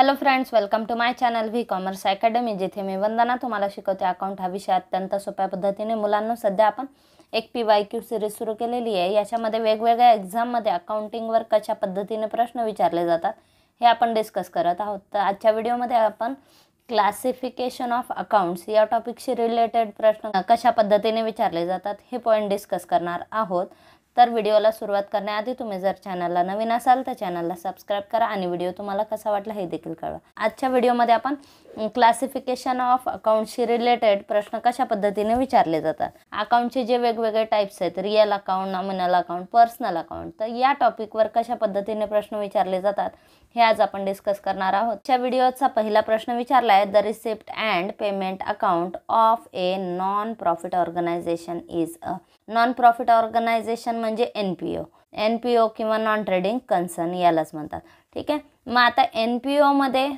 Hello friends, welcome to my channel V commerce academy, जिथे मी वंदना तुम्हाला शिकवते अकाउंट हा विषय अत्यंत सोप्या पद्धतीने. मुलांना सध्या आपण एक PYQ सिरीज सुरू केलेली आहे. याच्यामध्ये वेगवेगळ्या एक्झाममध्ये अकाउंटिंगवर कशा पद्धतीने प्रश्न विचारले जातात हे आपण डिस्कस करत आहोत. तर आजच्या व्हिडिओमध्ये आपण क्लासिफिकेशन ऑफ अकाउंट्स या टॉपिकशी रिलेटेड प्रश्न कशा पद्धतीने विचारले जातात हे पॉईंट डिस्कस करणार आहोत. तर व्हिडिओला सुरुवात करण्याआधी तुम्ही जर चॅनलला नवीन असाल तर चॅनलला सबस्क्राईब करा आणि व्हिडिओ तुम्हाला कसा वाटला हे देखील कळवा. आजच्या व्हिडिओमध्ये आपण क्लासिफिकेशन ऑफ अकाउंटशी रिलेटेड प्रश्न कशा पद्धतीने विचारले जातात, अकाउंटचे जे वेगवेगळे टाइप्स आहेत, real account, nominal account, personal account, तर या टॉपिकवर कशा पद्धतीने प्रश्न विचारले जातात हे आज आपण डिस्कस करणार आहोत. या व्हिडिओचा पहिला प्रश्न विचारला आहे, the receipt and payment account of a non profit organisation is a. Non profit organisation म्हणजे NPO किंवा नॉन ट्रेडिंग कन्सर्न यालाच म्हणतात. ठीक आहे. मग आता NPO मध्ये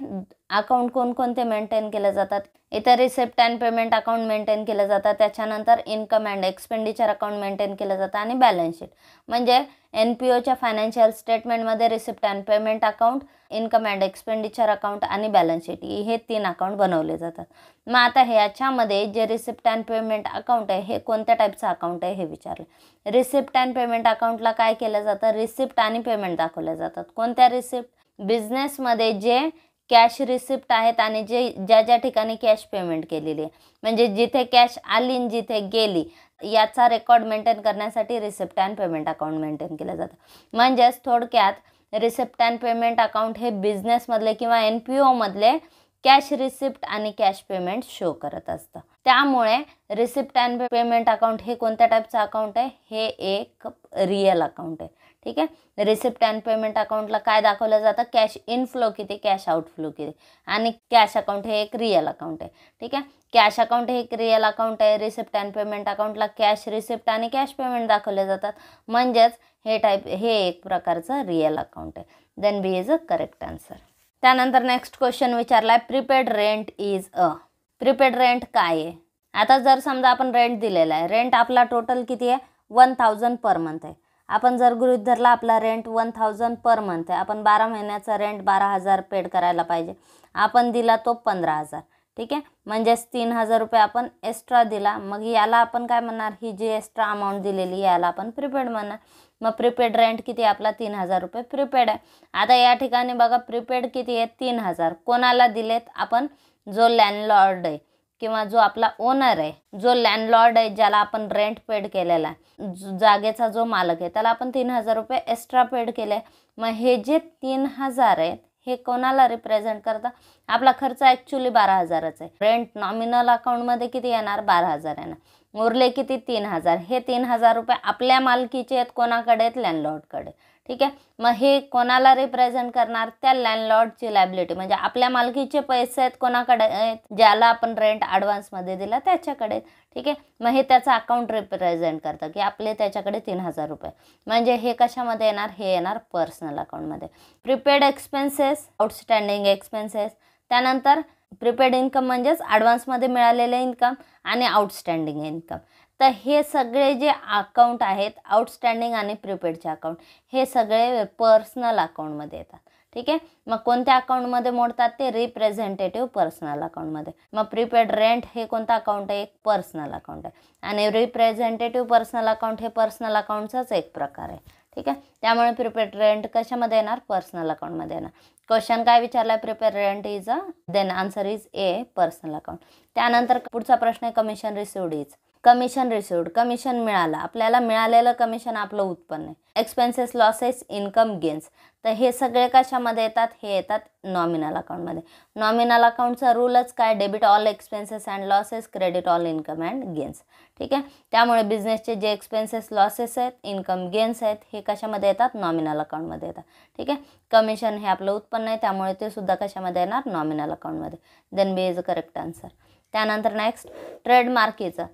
अकाउंट कोणकोणते मेंटेन केले जातात? इतर receipt and payment account maintain केले जातात, त्याच्यानंतर income and expenditure account maintain केलं जातं आणि बॅलन्स शीट. म्हणजे NPOच्या फायनान्शियल स्टेटमेंटमध्ये receipt and payment account, income and expenditure account आणि बॅलन्स शीट हे 3 अकाउंट बनवले जातात. मग आता ह्याच्यामध्ये जे रिसिप्ट अँड पेमेंट अकाउंट आहे हे कोणत्या टाईपचं अकाउंट आहे हे विचारलं. रिसिप्ट अँड पेमेंट अकाउंटला काय केलं जातं? रिसिप्ट आणि पेमेंट दाखवले जातात. कोणत्या रिसिप्ट? बिझनेसमध्ये जे कॅश रिसिप्ट आहेत आणि ज्या ज्या ठिकाणी कॅश पेमेंट केलेली आहे, म्हणजे जिथे कॅश आली आणि जिथे गेली याचा रेकॉर्ड मेंटेन करण्यासाठी receipt and payment account maintain केलं जातं. म्हणजेच थोडक्यात रिसिप्ट अँड पेमेंट अकाउंट हे बिझनेसमधले किंवा NPO मधले कॅश रिसिप्ट आणि कॅश पेमेंट शो करत असतं. त्यामुळे रिसिप्ट अँड पेमेंट अकाउंट हे कोणत्या टाईपचं अकाउंट आहे? हे एक रिअल अकाउंट आहे. ठीक आहे. रिसिप्ट अँड पेमेंट अकाउंटला काय दाखवलं जातं? कॅश इनफ्लो किती, कॅश आउटफ्लो किती. आणि कॅश अकाउंट हे एक रिअल अकाउंट आहे. ठीक आहे. कॅश अकाउंट हे एक रिअल अकाउंट आहे. रिसिप्ट अँड पेमेंट अकाउंटला कॅश रिसिप्ट आणि कॅश पेमेंट दाखवले जातात. म्हणजेच हे एक प्रकारचं रिअल अकाउंट आहे. Then B is a correct answer. त्यानंतर नेक्स्ट क्वेश्चन विचारलाय, prepaid rent is a. Prepaid rent काय आहे? आता जर समजा आपण रेंट दिलेला आहे, रेंट आपला टोटल किती आहे? 1000 पर मंथ आहे. आपण जर गृहीत धरला आपला रेंट 1000 पर मंथ आहे, आपण 12 महिन्याचा रेंट 12,000 पेड करायला पाहिजे. आपण दिला तो 15,000. ठीक आहे. म्हणजेच 3,000 रुपये आपण एक्स्ट्रा दिला. मग याला आपण काय म्हणणार? ही जी एक्स्ट्रा अमाऊंट दिलेली याला आपण प्रीपेड म्हणणार. मग प्रीपेड रेंट किती आपला? 3,000 रुपये प्रीपेड आहे. आता या ठिकाणी बघा प्रीपेड किती आहे? 3,000. कोणाला दिलेत? आपण जो लँडलॉर्ड आहे किंवा जो आपला ओनर आहे, जो लँडलॉर्ड आहे, ज्याला आपण रेंट पेड केलेला आहे, जागेचा जो मालक आहे, त्याला आपण 3,000 रुपये एक्स्ट्रा पेड केले. मग हे जे 3,000 आहेत हे कोणाला रिप्रेझेंट करतं? आपला खर्च ॲक्च्युली 12,000च आहे. रेंट नॉमिनल अकाउंटमध्ये किती येणार? 12,000 येणार. उरले किती? 3,000. हे 3,000 रुपये आपल्या मालकीचे आहेत. कोणाकडे आहेत? लँडलॉर्डकडे. ठीक आहे. मग हे कोणाला रिप्रेझेंट करणार? त्या लँडलॉर्डची लायबिलिटी. म्हणजे आपल्या मालकीचे पैसे आहेत कोणाकडे आहेत? ज्याला आपण रेंट ॲडव्हान्समध्ये दिला त्याच्याकडे. ठीक आहे. मग हे त्याचं अकाउंट रिप्रेझेंट करतं की आपले त्याच्याकडे 3,000 रुपये. म्हणजे हे कशामध्ये येणार? हे येणार पर्सनल अकाउंटमध्ये. प्रीपेड एक्सपेन्सेस, आउटस्टँडिंग एक्सपेन्सेस, त्यानंतर प्रीपेड इन्कम म्हणजेच ॲडव्हान्समध्ये मिळालेले इन्कम आणि आउटस्टँडिंग इन्कम. तर हे सगळे जे अकाउंट आहेत, आउटस्टँडिंग आणि प्रीपेडचे अकाउंट, हे सगळे पर्सनल अकाउंटमध्ये येतात. ठीक आहे. मग कोणत्या अकाउंटमध्ये मोडतात? ते रिप्रेझेंटेटिव्ह पर्सनल अकाउंटमध्ये. मग प्रीपेड रेंट हे कोणतं अकाउंट आहे? एक पर्सनल अकाउंट आहे. आणि रिप्रेझेंटेटिव्ह पर्सनल अकाउंट हे पर्सनल अकाउंटचाच एक प्रकार आहे. ठीक आहे. त्यामुळे प्रीपेड रेंट कशामध्ये येणार? पर्सनल अकाउंटमध्ये येणार. क्वेश्चन काय विचारलाय? Prepaid rent is a, then answer is A, personal account. त्यानंतर पुढचा प्रश्न आहे, commission received is. Commission received, commission मिळालं, आपल्याला मिळालेलं कमिशन आपलं उत्पन्न आहे. एक्सपेन्सेस, लॉसेस, इन्कम, गेन्स, तर हे सगळे कशामध्ये येतात? हे येतात नॉमिनल अकाउंटमध्ये. नॉमिनल अकाउंटचा रूलच काय? Debit all expenses and losses, credit all income and gains. ठीक आहे. त्यामुळे बिझनेसचे जे एक्सपेन्सेस, लॉसेस आहेत, इन्कम, गेन्स आहेत, हे कशामध्ये येतात? नॉमिनल अकाउंटमध्ये येतात. ठीक आहे. कमिशन हे आपलं उत्पन्न आहे, त्यामुळे ते सुद्धा कशामध्ये येणार? नॉमिनल अकाउंटमध्ये. Then B is a correct answer. त्यानंतर नेक्स्ट, ट्रेडमार्कीचं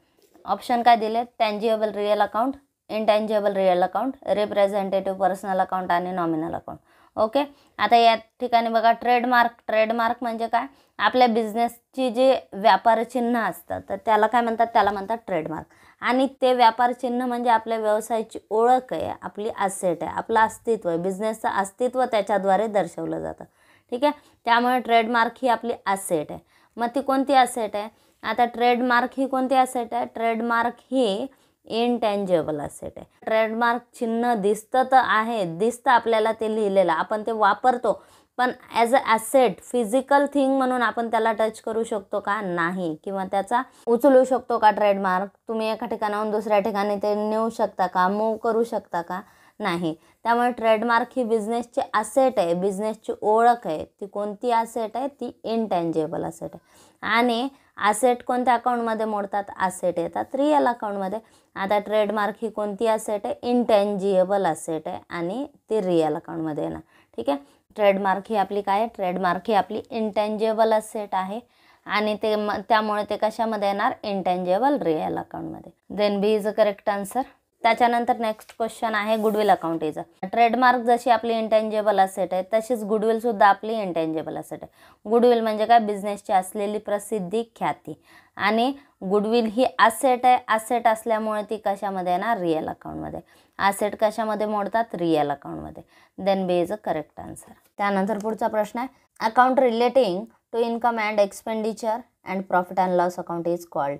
ऑप्शन काय दिले? Tangible real account, intangible real account, representative personal account आणि नॉमिनल अकाउंट. ओके. आता या ठिकाणी बघा ट्रेडमार्क म्हणजे काय? आपल्या बिझनेसची जे व्यापार चिन्ह असतं तर त्याला काय म्हणतात? त्याला म्हणतात ट्रेडमार्क. आणि ते व्यापार चिन्ह म्हणजे आपल्या व्यवसायाची ओळख आहे, आपली ॲसेट आहे, आपलं अस्तित्व आहे, बिझनेसचं अस्तित्व त्याच्याद्वारे दर्शवलं जातं. ठीक आहे. त्यामुळे ट्रेडमार्क ही आपली ॲसेट आहे. मग ती कोणती ॲसेट आहे? आता ट्रेडमार्क ही कोणती ॲसेट आहे? ट्रेडमार्क ही इनटँजेबल ॲसेट आहे. ट्रेडमार्क चिन्ह दिसतं तर आहे, दिसतं आपल्याला ते लिहिलेलं, आपण ते वापरतो, पण as a asset physical thing म्हणून आपण त्याला टच करू शकतो का? नाही. किंवा त्याचा उचलू शकतो का ट्रेडमार्क? तुम्ही एका ठिकाणाहून दुसऱ्या ठिकाणी ते नेऊ शकता का? मूव्ह करू शकता का? नाही. त्यामुळे ट्रेडमार्क ही बिझनेसची ॲसेट आहे, बिझनेसची ओळख आहे. ती कोणती ॲसेट आहे? ती इनटँजेबल ॲसेट आहे. आणि ॲसेट कोणत्या अकाउंटमध्ये मोडतात? ॲसेट येतात रिअल अकाउंटमध्ये. आता ट्रेडमार्क ही कोणती ॲसेट आहे? इनटँजिबल ॲसेट आहे आणि ती रिअल अकाउंटमध्ये येणार. ठीक आहे. ट्रेडमार्क ही आपली काय आहे? ट्रेडमार्क ही आपली इनटँजेबल ॲसेट आहे आणि त्यामुळे ते कशामध्ये येणार? इनटँजेबल रिअल अकाउंटमध्ये. Then B is a correct answer. त्याच्यानंतर नेक्स्ट क्वेश्चन आहे गुडविल अकाउंट इज. ट्रेडमार्क जशी आपली इनटँजेबल ॲसेट आहे तशीच गुडविलसुद्धा आपली इनटँजेबल ॲसेट आहे. गुडविल म्हणजे काय? बिझनेसची असलेली प्रसिद्धी, ख्याती. आणि गुडविल ही ॲसेट आहे. ॲसेट असल्यामुळे ती कशामध्ये येणार? रिअल अकाउंटमध्ये. ॲसेट कशामध्ये मोडतात? रिअल अकाउंटमध्ये. Then B is a correct answer. त्यानंतर पुढचा प्रश्न आहे account relating to income and expenditure and profit and loss account is called.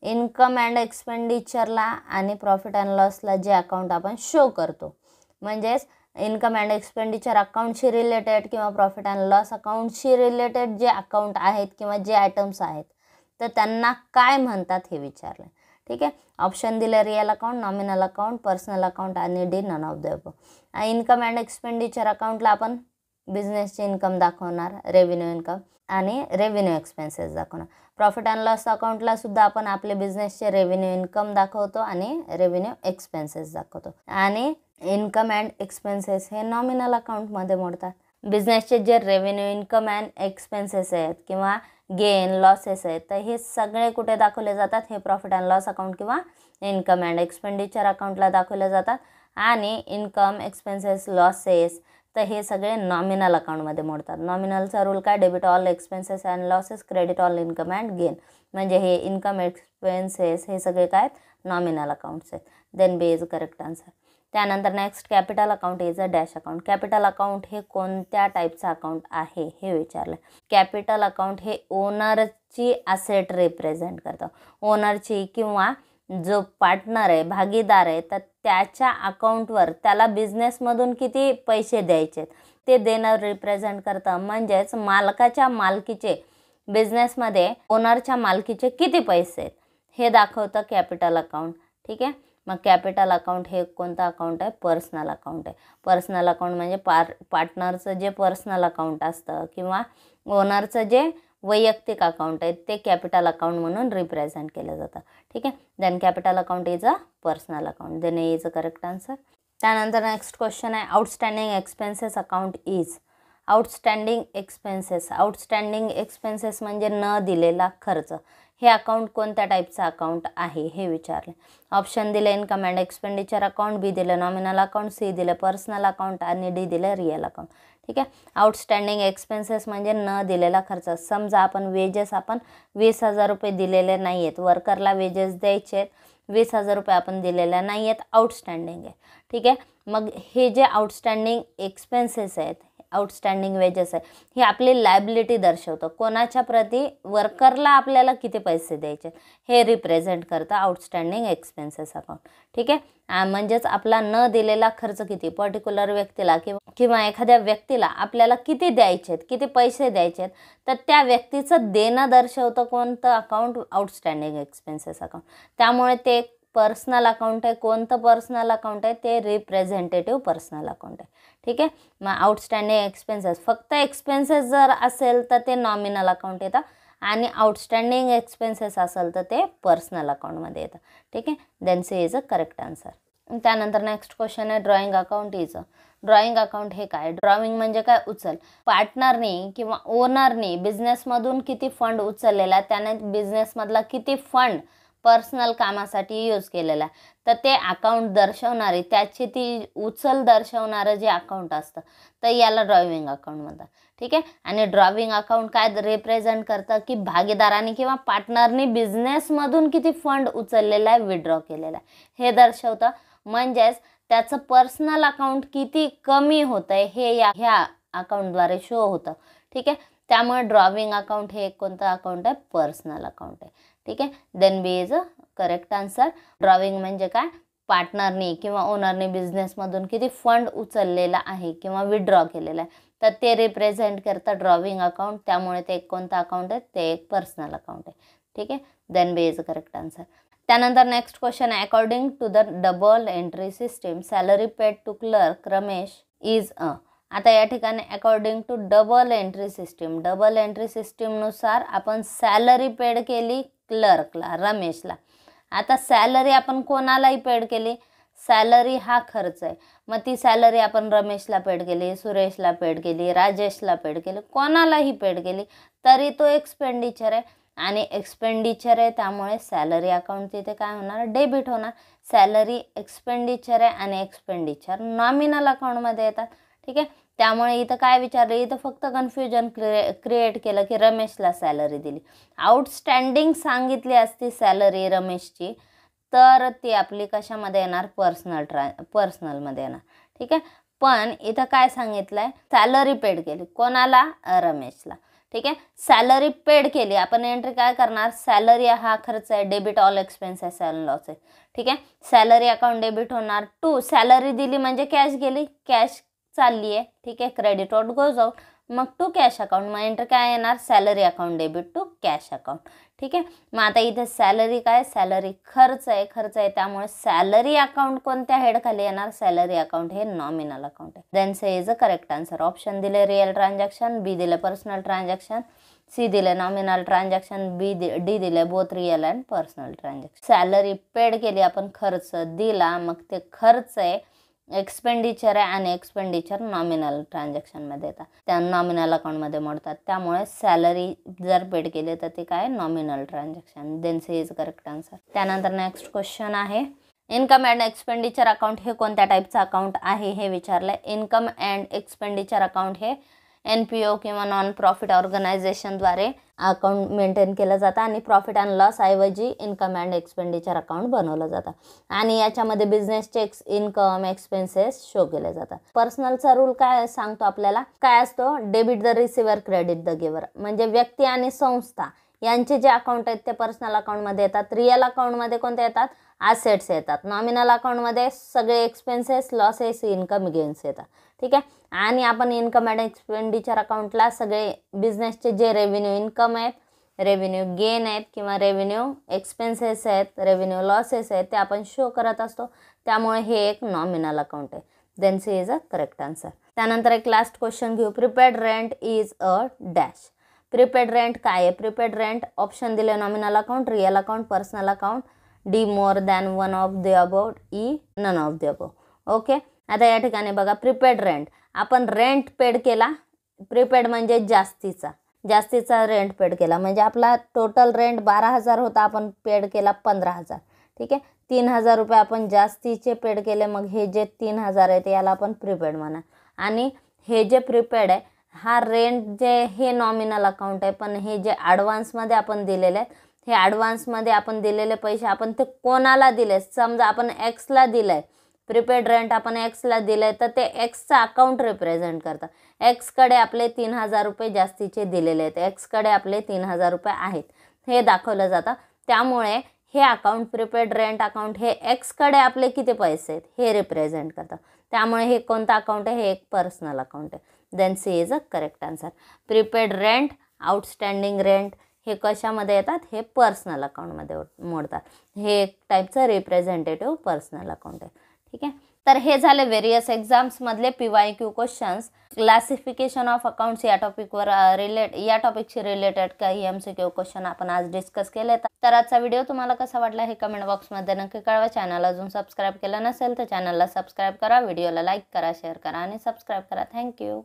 Income and एक्सपेंडिचरला आणि प्रॉफिट अँड लॉसला जे अकाउंट आपण शो करतो, म्हणजेच इन्कम अँड एक्सपेंडिचर अकाउंटशी रिलेटेड किंवा प्रॉफिट अँड लॉस अकाउंटशी रिलेटेड जे अकाउंट आहेत किंवा जे आयटम्स आहेत तर त्यांना काय म्हणतात हे विचारलं. ठीक आहे. ऑप्शन दिले real account, nominal account, personal account आणि D none of the above. Income and expenditure अकाउंटला आपण बिझनेसचे इन्कम दाखवणार, रेव्हेन्यू इन्कम, आणि रेव्हेन्यू एक्सपेन्सेस दाखवणार. प्रॉफिट अँड लॉस अकाउंटला सुद्धा आपण आपले बिझनेसचे रेव्हेन्यू इन्कम दाखवतो आणि रेव्हेन्यू एक्सपेन्सेस दाखवतो. आणि इन्कम अँड एक्सपेन्सेस हे नॉमिनल अकाउंटमध्ये मोडतात. बिझनेसचे जे रेव्हेन्यू इन्कम अँड एक्सपेन्सेस आहेत किंवा गेन लॉसेस आहेत तर हे सगळे कुठे दाखवले जातात? हे प्रॉफिट अँड लॉस अकाउंट किंवा इन्कम अँड एक्सपेंडिचर अकाउंटला दाखवले जातात. आणि इन्कम, एक्सपेन्सेस, लॉसेस तर हे सगळे नॉमिनल अकाउंटमध्ये मोडतात. नॉमिनलचा रूल काय? Debit all expenses and losses, credit all income and gain. म्हणजे हे इन्कम, एक्सपेन्सेस हे सगळे काय? नॉमिनल अकाउंट्स आहेत. Then B is correct answer. त्यानंतर next capital account is a dash account. Capital account हे कोणत्या टाईपचं अकाउंट आहे हे विचारलं. कॅपिटल अकाउंट हे ओनरची ॲसेट रिप्रेझेंट करतं. ओनरची किंवा जो पार्टनर आहे, भागीदार आहे, तर त्याच्या अकाउंटवर त्याला बिझनेसमधून किती पैसे द्यायचे ते देणं रिप्रेझेंट करतं. म्हणजेच मालकाच्या मालकीचे, बिझनेसमध्ये ओनरच्या मालकीचे किती पैसे आहेत हे दाखवतं कॅपिटल अकाउंट. ठीक आहे. मग कॅपिटल अकाउंट हे कोणतं अकाउंट आहे? पर्सनल अकाउंट आहे. पर्सनल अकाउंट म्हणजे पार्टनरचं जे पर्सनल अकाउंट असतं किंवा ओनरचं जे वैयक्तिक अकाउंट आहे ते कॅपिटल अकाउंट म्हणून रिप्रेझेंट केलं जातं. ठीक आहे. Then capital account is a personal account. Then is a correct answer. त्यानंतर नेक्स्ट क्वेश्चन आहे outstanding expenses account is. Outstanding expenses. Outstanding expenses म्हणजे न दिलेला खर्च. हे अकाउंट कोणत्या टाईपचं अकाउंट आहे हे विचारले. ऑप्शन दिले इन्कम अँड एक्सपेंडिचर अकाउंट, बी दिले नॉमिनल अकाउंट, सी दिले पर्सनल अकाउंट आणि डी दिले रिअल अकाउंट. ठीक आहे. आउटस्टँडिंग एक्सपेन्सेस म्हणजे न दिलेला खर्च. समजा आपण वेजेस आपण 20,000 रुपये दिलेले नाही आहेत, वर्करला वेजेस द्यायचे आहेत, 20,000 रुपये आपण दिलेल्या नाही आहेत, आउटस्टँडिंग आहे. ठीक आहे. मग हे जे आउटस्टँडिंग एक्सपेन्सेस आहेत, आउटस्टँडिंग वेजेस आहे, हे आपली लायबिलिटी दर्शवतं. कोणाच्या प्रती? वर्करला आपल्याला किती पैसे द्यायचे हे रिप्रेझेंट करतं आउटस्टँडिंग एक्सपेन्सेस अकाउंट. ठीक आहे. म्हणजेच आपला न दिलेला खर्च किती, पर्टिक्युलर व्यक्तीला किंवा एखाद्या व्यक्तीला आपल्याला किती द्यायचे आहेत, किती पैसे द्यायचे आहेत, तर त्या व्यक्तीचं देणं दर्शवतं कोणतं अकाउंट? Outstanding expenses account. त्यामुळे ते पर्सनल अकाउंट आहे. कोणतं पर्सनल अकाउंट आहे? ते रिप्रेझेंटेटिव्ह पर्सनल अकाउंट आहे. ठीक आहे. मग आउटस्टँडिंग एक्सपेन्सेस, फक्त एक्सपेन्सेस जर असेल तर ते नॉमिनल अकाउंट येतं आणि आउटस्टँडिंग एक्सपेन्सेस असेल तर ते पर्सनल अकाउंटमध्ये येतं. ठीक आहे. Then C is a correct answer. त्यानंतर नेक्स्ट क्वेश्चन आहे drawing account is. Drawing account हे काय? ड्रॉइंग म्हणजे काय? उचल. पार्टनरनी किंवा ओनरनी बिझनेसमधून किती फंड उचललेला, त्याने बिझनेसमधला किती फंड पर्सनल कामासाठी यूज केलेला आहे, तर ते अकाउंट दर्शवणारी, त्याची ती उचल दर्शवणारं जे अकाउंट असतं तर याला ड्रॉइंग अकाउंट म्हणतात. ठीक आहे. आणि ड्रॉइंग अकाउंट काय रिप्रेझेंट करतं की भागीदारांनी किंवा पार्टनरनी बिझनेसमधून किती फंड उचललेला आहे, विड्रॉ केलेला आहे हे दर्शवतं. म्हणजेच त्याचं पर्सनल अकाउंट किती कमी होतं आहे हे ह्या अकाउंटद्वारे शो होतं. ठीक आहे. त्यामुळे ड्रॉविंग अकाउंट हे एक कोणतं अकाउंट आहे, पर्सनल अकाउंट आहे. ठीक आहे. Then B is a correct answer. Drawing म्हणजे काय, पार्टनरनी किंवा ओनरने बिझनेसमधून किती फंड उचललेला आहे किंवा विड्रॉ केलेला आहे तर ते रिप्रेझेंट करतं ड्रॉविंग अकाउंट. त्यामुळे ते एक कोणतं अकाउंट आहे, ते एक पर्सनल अकाउंट आहे. ठीक आहे. Then B is a correct answer. त्यानंतर नेक्स्ट क्वेश्चन आहे, according to the double entry system salary paid to clerk Ramesh is a. आता या ठिकाणी अकॉर्डिंग टू डबल एंट्री सिस्टीमनुसार आपण सॅलरी पेड केली क्लर्कला, रमेशला. आता सॅलरी आपण कोणालाही पेड केली, सॅलरी हा खर्च आहे. मग ती सॅलरी आपण रमेशला पेड केली, सुरेशला पेड केली, राजेशला पेड केली, कोणालाही पेड केली तरी तो एक्सपेंडिचर आहे आणि एक्सपेंडिचर आहे. त्यामुळे सॅलरी अकाउंट तिथे काय होणार, डेबिट होणार. सॅलरी एक्सपेंडिचर आहे आणि एक्सपेंडिचर नॉमिनल अकाउंटमध्ये येतात. ठीक आहे. त्यामुळे इथं काय विचारलं, इथं फक्त कन्फ्युजन क्रिएट केलं की रमेशला सॅलरी दिली. आउटस्टँडिंग सांगितली असती सॅलरी रमेशची तर ती आपली कशामध्ये येणार, पर्सनलमध्ये येणार. ठीक आहे. पण इथं काय सांगितलं आहे, सॅलरी पेड केली कोणाला, रमेशला. ठीक आहे. सॅलरी पेड केली, आपण एंट्री काय करणार, सॅलरी हा खर्च आहे, debit all expenses and losses. ठीक आहे. सॅलरी अकाउंट डेबिट होणार. टू सॅलरी दिली म्हणजे कॅश गेली, कॅश चालली आहे. ठीक आहे. क्रेडिट आउट गोज आउट, मग टू कॅश अकाउंट. मग एंटर काय येणार, salary account debit to cash account. ठीक आहे. मग आता इथे सॅलरी काय, सॅलरी खर्च आहे. त्यामुळे सॅलरी अकाउंट कोणत्या हेड खाली येणार, सॅलरी अकाउंट हे नॉमिनल अकाउंट आहे. Then C is a correct answer. Option दिले रिअल ट्रान्झॅक्शन, बी दिले पर्सनल ट्रान्झॅक्शन, सी दिले नॉमिनल ट्रान्झॅक्शन, डी दिले both real and personal transaction. Salary paid केली आपण, खर्च दिला, मग ते खर्च आहे, एक्सपेंडिचर आहे आणि एक्सपेंडिचर नॉमिनल ट्रान्झॅक्शनमध्ये येतात, त्या नॉमिनल अकाउंटमध्ये मोडतात. त्यामुळे सॅलरी जर पेड केली तर ते काय, nominal transaction. Then C is correct answer. त्यानंतर नेक्स्ट क्वेश्चन आहे, इन्कम अँड एक्सपेंडिचर अकाउंट हे कोणत्या टाईपचं अकाउंट आहे हे विचारलंय. इन्कम अँड एक्सपेंडिचर अकाउंट हे NPO किंवा नॉन प्रॉफिट ऑर्गनायझेशनद्वारे अकाउंट मेंटेन केलं जातं आणि प्रॉफिट अँड लॉस ऐवजी इन्कम अँड एक्सपेंडिचर अकाउंट बनवलं जातं आणि याच्यामध्ये बिझनेस चेक्स, इन्कम, एक्सपेन्सेस शो केले जातात. पर्सनलचा रूल काय सांगतो आपल्याला, काय असतो, debit the receiver, credit the giver. म्हणजे व्यक्ती आणि संस्था यांचे जे अकाउंट आहेत ते पर्सनल अकाउंटमध्ये येतात. रिअल अकाउंटमध्ये कोणते येतात, ॲसेट्स येतात. नॉमिनल अकाउंटमध्ये सगळे एक्सपेन्सेस, लॉसेस, इन्कम, गेन्स येतात. ठीक आहे. आणि आपण इन्कम अँड एक्सपेंडिचर अकाउंटला सगळे बिझनेसचे जे रेव्हेन्यू इन्कम आहेत, रेव्हेन्यू गेन आहेत किंवा रेव्हेन्यू एक्सपेन्सेस आहेत, रेव्हेन्यू लॉसेस आहेत ते आपण शो करत असतो. त्यामुळे हे एक नॉमिनल अकाउंट आहे. Then C is a correct answer. त्यानंतर एक लास्ट क्वेश्चन घेऊ, prepaid rent is a dash. Prepaid rent काय आहे, प्रिपेड रेंट ऑप्शन दिले nominal account, real account, personal account, D more than one of the above, E none of the above. Okay. आता या ठिकाणी बघा, prepaid rent आपण rent paid केला, prepaid म्हणजे जास्तीचा रेंट पेड केला, म्हणजे आपला टोटल रेंट 12,000 होता, आपण पेड केला 15,000. ठीक आहे. 3,000 रुपये आपण जास्तीचे पेड केले, मग हे जे 3,000 आहे ते याला आपण प्रीपेड म्हणा. आणि हे जे प्रीपेड आहे हा रेंट जे हे नॉमिनल अकाउंट आहे, पण हे जे ॲडव्हान्समध्ये आपण दिलेले आहेत, हे ॲडव्हान्समध्ये आपण दिलेले पैसे आपण ते कोणाला दिले, समजा आपण एक्सला दिलं आहे, प्रीपेड रेंट आपण एक्सला दिलं आहे तर ते एक्सचं अकाउंट रिप्रेझेंट करतं. एक्सकडे आपले 3,000 रुपये जास्तीचे दिलेले आहेत, एक्सकडे आपले 3,000 रुपये आहेत हे दाखवलं जातं. त्यामुळे हे अकाउंट, प्रीपेड रेंट अकाउंट हे एक्सकडे आपले किती पैसे आहेत हे रिप्रेझेंट करतं. त्यामुळे हे कोणतं अकाउंट आहे, हे एक पर्सनल अकाउंट आहे. Then C is a correct answer. Prepaid rent, outstanding rent हे कशामध्ये येतात, हे पर्सनल अकाउंटमध्ये मोडतात. हे एक टाईपचं रिप्रेझेंटेटिव्ह पर्सनल अकाउंट आहे. ठीक आहे. तर हे झाले व्हेरियस एक्झाम्समधले PYQ questions. Classification of accounts या टॉपिकशी रिलेटेड काही MCQ क्वेश्चन आपण आज डिस्कस केले. तर आजचा व्हिडिओ तुम्हाला कसा वाटला हे कमेंट बॉक्समध्ये नक्की कळवा. चॅनल अजून सबस्क्राईब केलं नसेल तर चॅनलला सबस्क्राईब करा, व्हिडिओला लाईक करा, शेअर करा आणि सबस्क्राईब करा. थँक्यू.